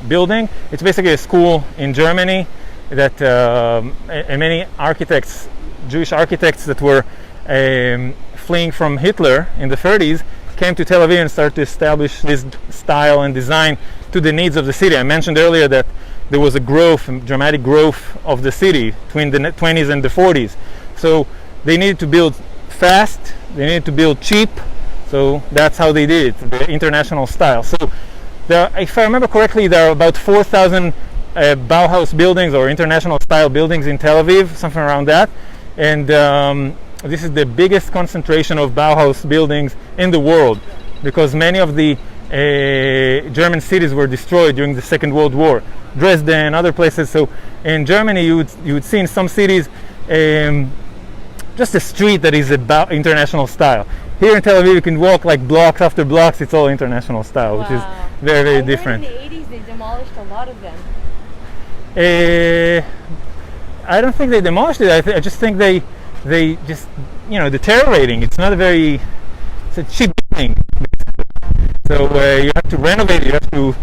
building. It's basically a school in Germany that and many architects, Jewish architects that were fleeing from Hitler in the 30s, came to Tel Aviv and started to establish this style and design to the needs of the city. I mentioned earlier that there was a dramatic growth of the city between the 20s and the 40s. So they needed to build fast, they needed to build cheap, so that's how they did it, the international style. So if I remember correctly, there are about 4,000 Bauhaus buildings or international style buildings in Tel Aviv, something around that. And this is the biggest concentration of Bauhaus buildings in the world, because many of the German cities were destroyed during the Second World War. Dresden, other places. So in Germany, you would see in some cities just a street that is about international style. Here in Tel Aviv, you can walk like blocks after blocks. It's all international style, which is very, very different. In the 80s, they demolished a lot of them. I don't think they demolished it. I just think they just, the terror rating. It's not it's a cheap building. So you have to renovate it, you have to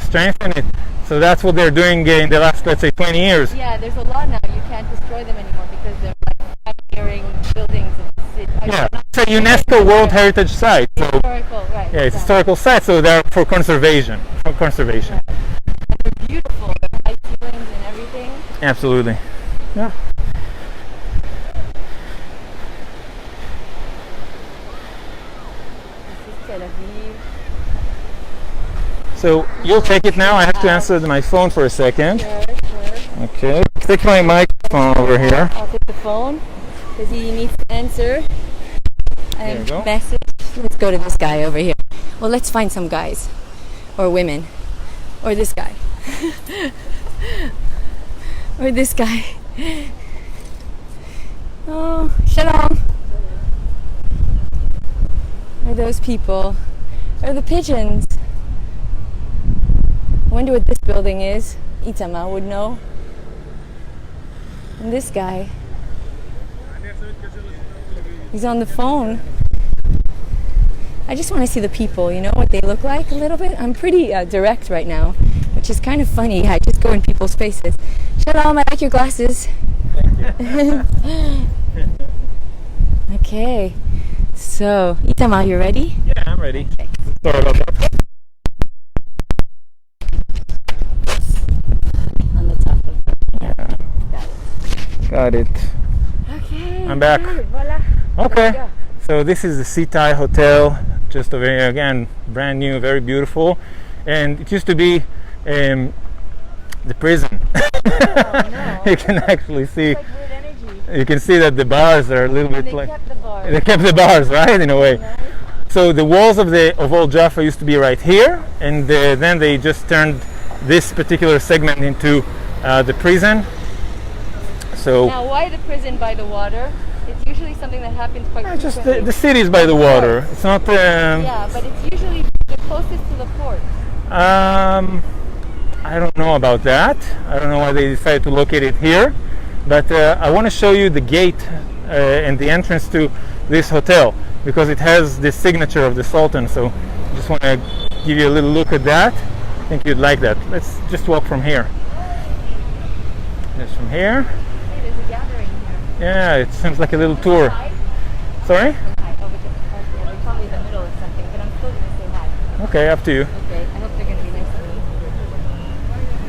strengthen it. So that's what they're doing in the last, let's say, 20 years. Yeah, there's a law now. You can't destroy them anymore because they're like pioneering buildings of the city. Yeah, it's a UNESCO World Heritage Site. So Historical, right. yeah, it's a historical site, so they're for conservation. And they're beautiful. They're high ceilings and everything. Absolutely. Yeah. This is Tel Aviv. So you'll take it now. I have to answer my phone for a second. Sure. Okay. Take my microphone over here. I'll take the phone because he needs to answer. There you go. Message. Let's go to this guy over here. Well, let's find some guys or women or this guy or this guy. Oh, shalom. Are those people? Are the pigeons? I wonder what this building is. Itamar would know. And this guy. He's on the phone. I just want to see the people, what they look like a little bit. I'm pretty direct right now, which is kind of funny. I just go in people's faces. Shalom, I like your glasses. Thank you. Okay. So, Itamar, you ready? Yeah, I'm ready. Okay. Sorry about that. On the top of it. Yeah. Got it. Okay. I'm back. Voila. Okay. Let's go. So this is the Sitai Hotel, just over here, again, brand new, very beautiful. And it used to be the prison. Oh, no. You can actually see, It's like weird energy. you can see that the bars are a little bit They like, kept the bar. they kept the bars, right, in a way. Nice. So the walls of old Jaffa used to be right here, and then they just turned this particular segment into the prison. So Now, why the prison by the water? It's usually something that happens quite just frequently. the city is by the water. It's not. Yeah, but it's usually the closest to the port. I don't know about that. I don't know why they decided to locate it here, but I want to show you the gate and the entrance to this hotel because it has the signature of the Sultan. So I just want to give you a little look at that. think you'd like that. Let's just walk from here. Just from here. Hey, there's a gathering here. Yeah, it seems like a little tour. Hi. Sorry? Hi. Oh, yeah, they're probably in the middle or something, but I'm still going to say hi. Okay, up to you. Okay, I hope they're going to be nice to me.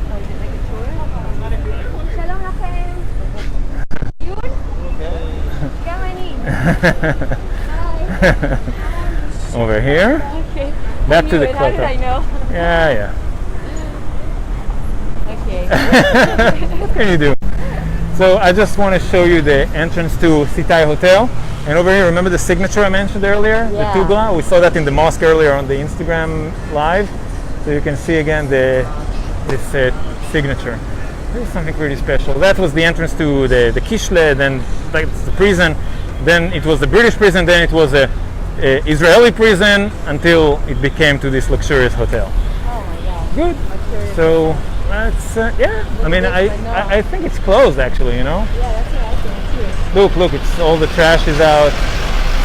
Oh, is it like a tour? Shalom lachem. Yun? Kamani. Hi. Over here. Okay. Back I to knew the it. How did clock. I know? Yeah. Okay. What can you do? So I just want to show you the entrance to Sitai Hotel. And over here, remember the signature I mentioned earlier? Yeah. The tugla? We saw that in the mosque earlier on the Instagram live. So you can see again this signature. This is something pretty special. That was the entrance to the Kishle, then that's the prison. Then it was the British prison, then it was a Israeli prison until it became to this luxurious hotel. Oh my God. Good. Luxurious. So that's yeah. I mean, I think it's closed actually. You know. Yeah, that's what I think too. Look! It's all the trash is out.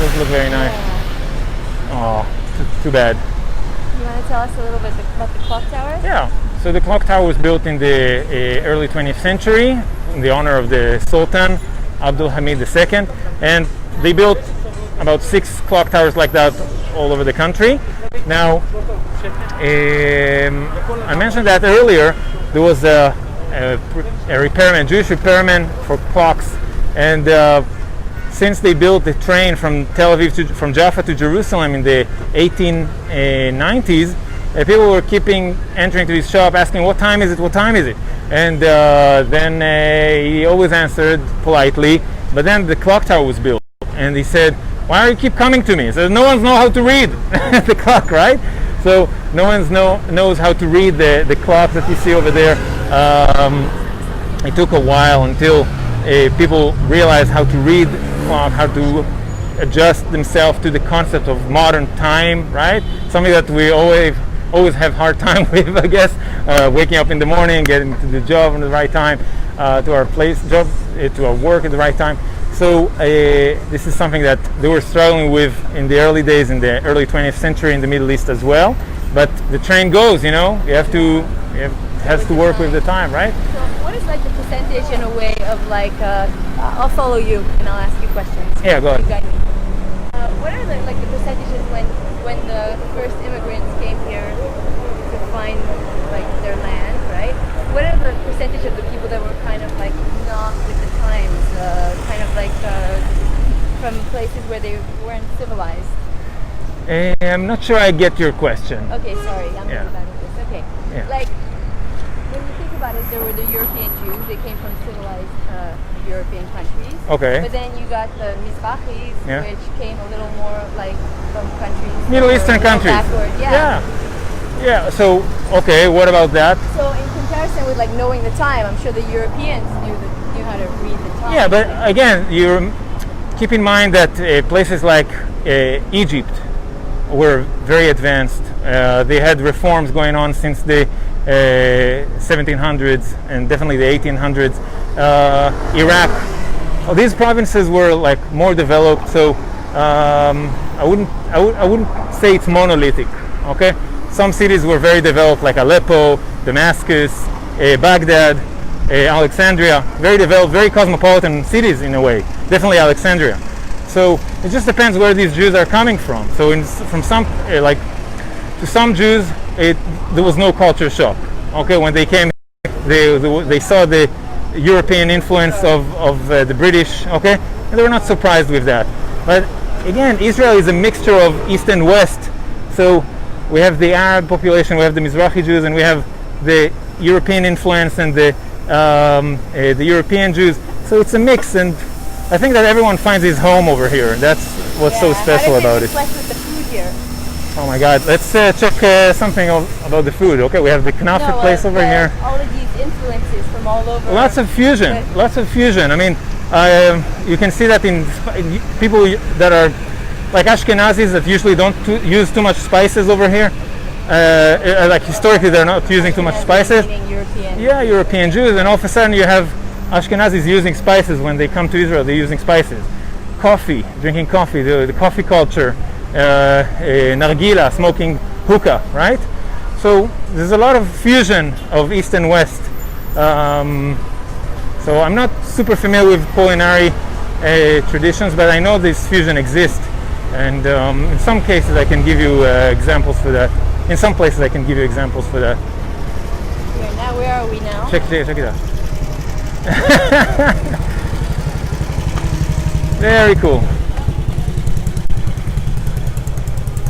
Does look very nice. Yeah. Oh, too bad. You want to tell us a little bit about the clock tower? Yeah. So the clock tower was built in the early 20th century in the honor of the Sultan Abdul Hamid II, and they built about 6 clock towers like that all over the country. Now, I mentioned that earlier. There was a repairman, Jewish repairman for clocks, and since they built the train from from Jaffa to Jerusalem in the 1890s, people were keeping entering to his shop asking, "What time is it? What time is it?" And then he always answered politely. But then the clock tower was built, and he said, "Why do you keep coming to me?" He said, "No one knows how to read the clock, right?" So no one knows how to read the clock that you see over there. It took a while until people realized how to read the clock, how to adjust themselves to the concept of modern time, right? Something that we always have hard time with, I guess. Waking up in the morning, getting to the job at the right time, to our to our work at the right time. So this is something that they were struggling with in the early days, in the early 20th century in the Middle East as well. But the train goes, you know. It has to work with the time, right? So what is like the percentage in a way of like, I'll follow you and I'll ask you questions. Yeah, go ahead. You guide me. What are the percentages when the first immigrants came here to find like their land, right? What are the percentage of the people that were kind of like not with the times, kind of like from places where they weren't civilized? I'm not sure I get your question. Okay, sorry, I'm really bad at this. Okay, Yeah. like when you think about it, there were the European Jews. They came from civilized European countries. Okay. But then you got the Mizrahis, Yeah. which came a little more like from countries. Middle that were Eastern a little countries. backward. Yeah. Yeah. So okay, what about that? So in comparison with like knowing the time, I'm sure the Europeans knew how to read the time. Yeah, but again, you keep in mind that places like Egypt were very advanced. They had reforms going on since the 1700s and definitely the 1800s. Iraq, these provinces were like more developed. So I wouldn't say it's monolithic. Okay, some cities were very developed, like Aleppo, Damascus, Baghdad, Alexandria. Very developed, very cosmopolitan cities in a way. Definitely Alexandria. So it just depends where these Jews are coming from. So from some to some Jews, there was no culture shock. Okay, when they came, they saw the European influence of the British. Okay, and they were not surprised with that. But again, Israel is a mixture of East and West. So we have the Arab population, we have the Mizrahi Jews, and we have the European influence and the European Jews. So it's a mix, and I think that everyone finds his home over here. That's what's so special about it. How does it reflect with the food here? Oh my God! Let's check something about the food. Okay, we have the knafe place over here. All of these influences from all over. Lots of fusion. Lots of fusion. I mean, you can see that in people that are like Ashkenazis that usually don't use too much spices over here. Like historically, they're not using too much spices. European. Yeah, European Jews, and all of a sudden you have Ashkenazis using spices. When they come to Israel, they're using spices. Coffee, drinking coffee, the coffee culture, nargila, smoking hookah, right? So there's a lot of fusion of East and West. So I'm not super familiar with culinary traditions, but I know this fusion exists. And in some cases I can give you examples for that. In some places I can give you examples for that. Here, now where are we now? Check it out. Very cool.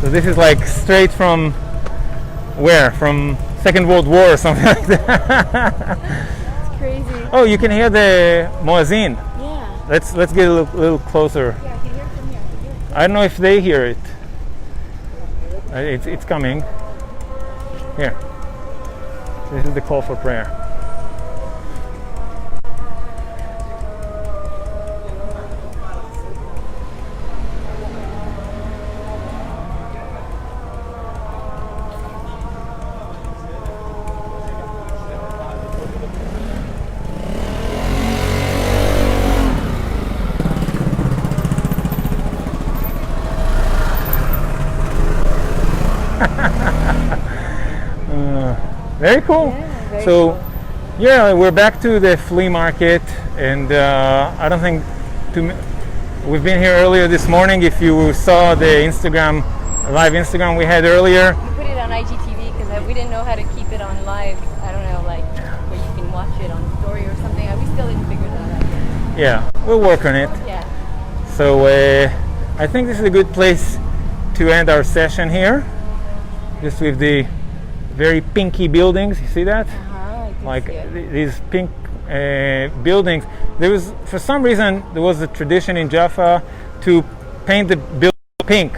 So this is like straight from where? From Second World War or something like that. It's crazy. Oh, you can hear the muezzin. Yeah. Let's get a little closer. Yeah, I can hear it from here. I don't know if they hear it. It's coming. Here. This is the call for prayer. Very cool. Yeah, very So, cool. yeah, we're back to the flea market, and I don't think we've been here earlier this morning. If you saw the live Instagram we had earlier, We put it on IGTV because we didn't know how to keep it on live. I don't know, like where you can watch it on story or something. We still didn't figure that out yet. yeah, we'll work on it. Yeah. So I think this is a good place to end our session here, just with the very pinky buildings. You see that? I can Like see it. these pink buildings. For some reason, there was a tradition in Jaffa to paint the building pink.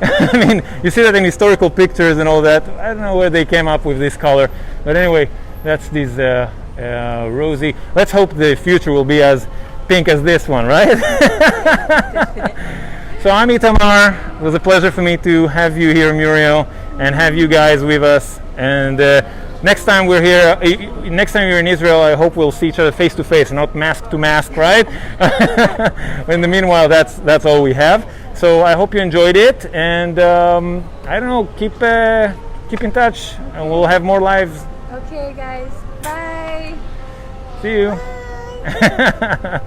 I mean, you see that in historical pictures and all that. I don't know where they came up with this color, but anyway, that's these rosy. Let's hope the future will be as pink as this one, right? So I'm Itamar. It was a pleasure for me to have you here, Murielle, and have you guys with us. And next time we're here, next time you're in Israel, I hope we'll see each other face to face, not mask to mask, right? In the meanwhile, that's all we have. So I hope you enjoyed it, and I don't know, keep in touch, and we'll have more lives. Okay, guys. Bye. See you. Bye.